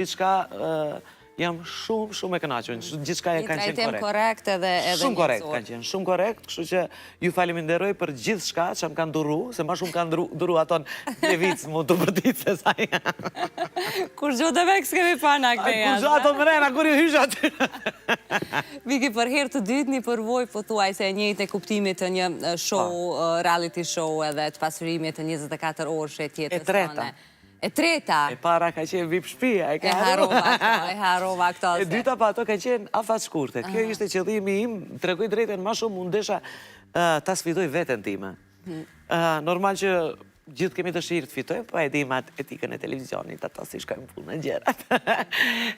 diçka jam shumë e kënaqur. Gjithçka e kanë qenë trajtim korrekt edhe shumë korrekt kanë qenë, shumë korrekt, kështu që ju falenderoj për gjithçka që më kanë duru, se më shumë kanë duru ato në vic më të vërtetë se sa. Kur gjo të vek s'kemi pana këte jashtë. Kur gjo ato mrena, kur ju hysh aty. Viki, për herë të dytë një përvoj, po thuaj se njëjtë e kuptimit të një show, reality show edhe të pasurimit të 24 orë tjetës tëne. E treta? E para ka qenë vip shpia, e harova këto. E dyta pa ato ka qenë afat shkurte. Kjo ishte qëllimi im, tregoj drejtën ma shumë mundesha ta sfidoj veten time. Normal që gjithë kemi dëshirë të fitojmë, po e dim atë etikën e televizionit, ata si shkojmë punë në gjerat.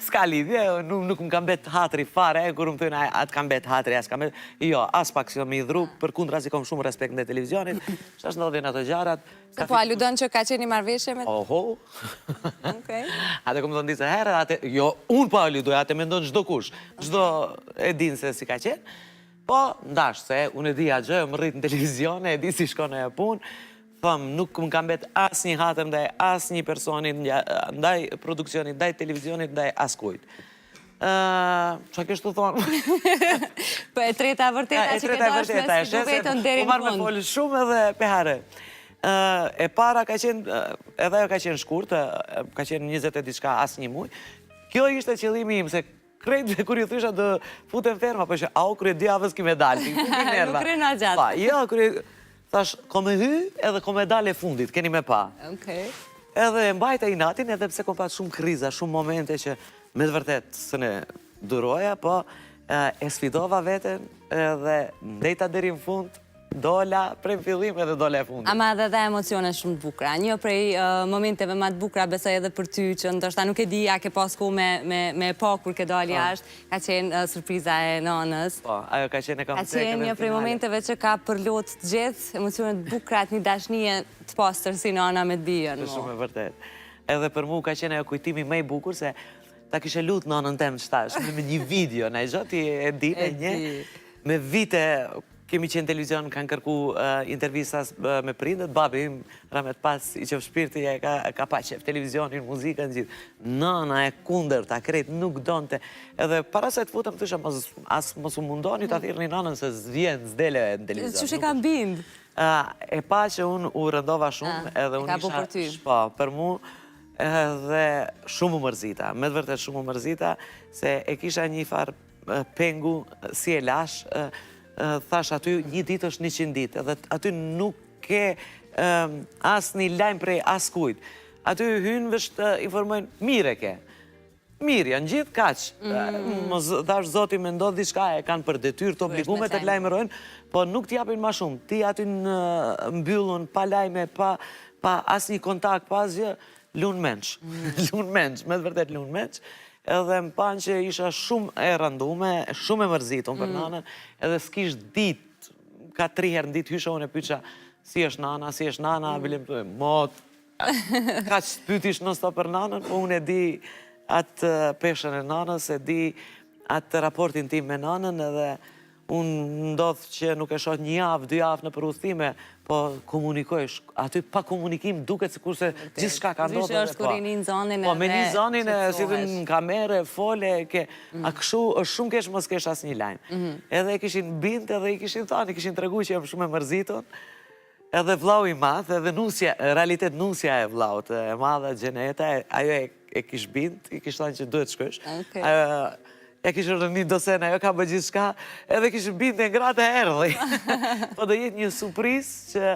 S'ka lidhje, nuk më kam bet hatri fare, kur më thujnë atë kam bet hatri, as kam bet... Jo, as pak si më i dhru, për kundra si kom shumë respekt në televizionit, shash ndodhin ato gjarat. Se po aludon që ka qenë i marrëveshje me... Oho. Ate kom të ndisë herë, jo, unë po aludoj, ate me ndonë gjdo kush, gjdo e din se si ka qenë, po ndash se unë e di a gjë, më rritë në televizion, e di si shkone e punë, thëmë, nuk më kam bet as një hatër ndaj as një personit, ndaj produksionit, ndaj televizionit, ndaj as kujt. Qa kështë të thonë? Po e treta vërteta që këtë është me si do vetën deri në fund. U marrë me folë shumë edhe pehare. E para ka qenë, edhe ajo ka qenë shkurt, ka qenë 20 e diçka as një muj. Kjo ishte qëllimi im, se krejt kur ju thysha të futen ferma, po që au kërë djavës ki me dalë. Nuk kërë nga gjatë. Jo, kërë... Thash, ko me hy edhe ko me dal e fundit, keni me pa. Edhe mbajta i natin, edhe pse kom pat shumë kriza, shumë momente që me të vërtet së ne duroja, po e sfidova veten edhe ndejta deri në fund, dola prej fillim edhe dola e fundit. Ama edhe emocione shumë të bukra. Një prej momenteve ma të bukra besoj edhe për ty, që ndoshta nuk e di a ke pasku me po kur ke dali ashtë, ka qenë surpriza e nanës. Po, ajo ka qenë e kam ka qenë një prej momenteve që ka përlot të gjithë, emocione të bukra, një dashnije të pastër si nana me të bijën. Shumë e vërtet. Edhe për mu ka qenë ajo kujtimi më i bukur, se ta kishe lutë nanën temë qëtash, me një video, në gjoti e di, me vite... Kemi qenë televizion, kanë kërku intervistas me prindet, babi im, ramet pas, i qëfë shpirti, ka pa qef televizionin, muzikën, gjithë. Nana e kunder, ta krejt, nuk donte. Edhe para se të futëm, të isha, as mos u mundoni, ta thirë një nanën se zvjen, zdele në televizion. Që shi kam bind? E pa që unë u rëndova shumë, edhe unë isha shpa për mu, edhe shumë u mërzita. Me të vërtet shumë u mërzita, se e kisha një farë pengu, si e lash, thash aty një ditë është 100 ditë, edhe aty nuk ke as një lajmë prej as kujt. Aty hynë vështë të informojnë, mire ke. Mirë, janë gjithë kaq. Thash zoti me ndodhë diçka, e kanë për detyrë të obligume të lajmërojnë, po nuk t'japin ma shumë. Ti aty në mbyllun, pa lajme, pa as një kontakt, pa asgjë, lunë menç. Lunë menç, me të vërtet lunë menç. Edhe më panë që isha shumë e rëndume, shumë e mërzitun për nanën, edhe s'kish dit, ka 3 herë në ditë hysha unë e pyqa, si është nana, bilim të mot, ka që pytish nësto për nanën, po unë e di atë peshën e nanës, e di atë raportin tim me nanën, edhe unë ndodhë që nuk e shoh 1 javë, 2 javë në përudhime, po komunikojsh, aty pa komunikim duket sikur se gjithë shka ka ndodhë. Zvishë është kur i një zonin e dhe... Po, me një zonin e si të në kamere, fole, a këshu është shumë kesh mos kesh as një lajmë. Edhe e kishin bind, edhe i kishin thani, kishin tregu që jem shumë e mërzitun, edhe vlau i math, edhe nusja, realitet nusja e vlaut, e madha Gjeneta, ajo e kish bind, i kish thani që duhet shkësh. E kishë rëni dosen, ajo ka bë gjithë shka, edhe kishë bindë e ngratë e erdhej. Po do jetë një surpriz që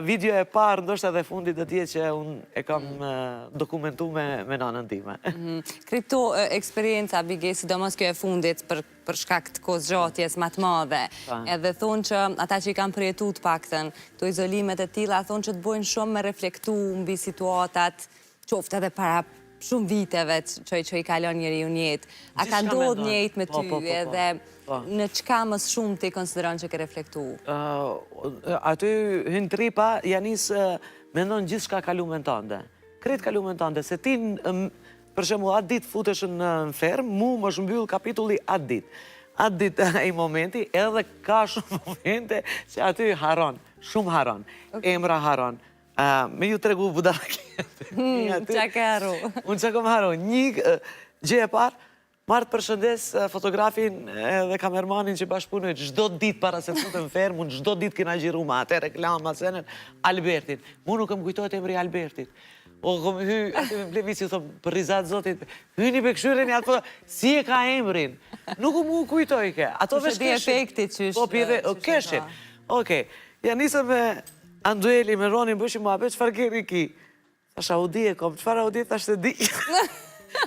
video e parë, ndoshta dhe fundit dhe tje që unë e kam dokumentu me nanën time. Kripto eksperienca, Bigi, sidomos kjo e fundit për shkak të kozgjatjes më të madhe, edhe thonë që ata që i kam përjetu të paktën, këto izolimet e tilla, thonë që të bojnë shumë me reflektu mbi situatat, qoftë edhe para shumë viteve që i kalon njëri unë jetë. A ka ndodhë njëjtë me ty edhe në qka mës shumë të i konsideron që ke reflektu? Aty hynë tripa, janis me ndonë gjithë shka kalumen tënde. Kretë kalumen tënde, se ti, për shemë, atë ditë futesh në fermë, mu më shmbyllë kapitulli atë ditë. Atë ditë i momenti, edhe ka shumë momente që aty haron, shumë haron, emra haron. Me ju tregu budalaket. Qa ka haru? Unë që kom haru. Një gjë e parë, marrë të përshëndes fotografin dhe kamermanin që bashkëpunoj gjdo dit para se të futën fermë, unë gjdo dit kina gjiru ma atë reklama, senën, Albertin. Mu nuk më kujtojt emri Albertit. O, kom hy, aty me plevisi, u thëmë, për rizat zotit, hyni për këshyren e atë foto, si e ka emrin? Nuk mu kujtoj ke. Ato vesh di efekti qysh. Po, pjeve, keshin. Oke, ja nisëm me Andueli, me Ronin, bëshim ma, qëfar keri ki? Thash, Audi e kom, qëfar Audi, thash të di.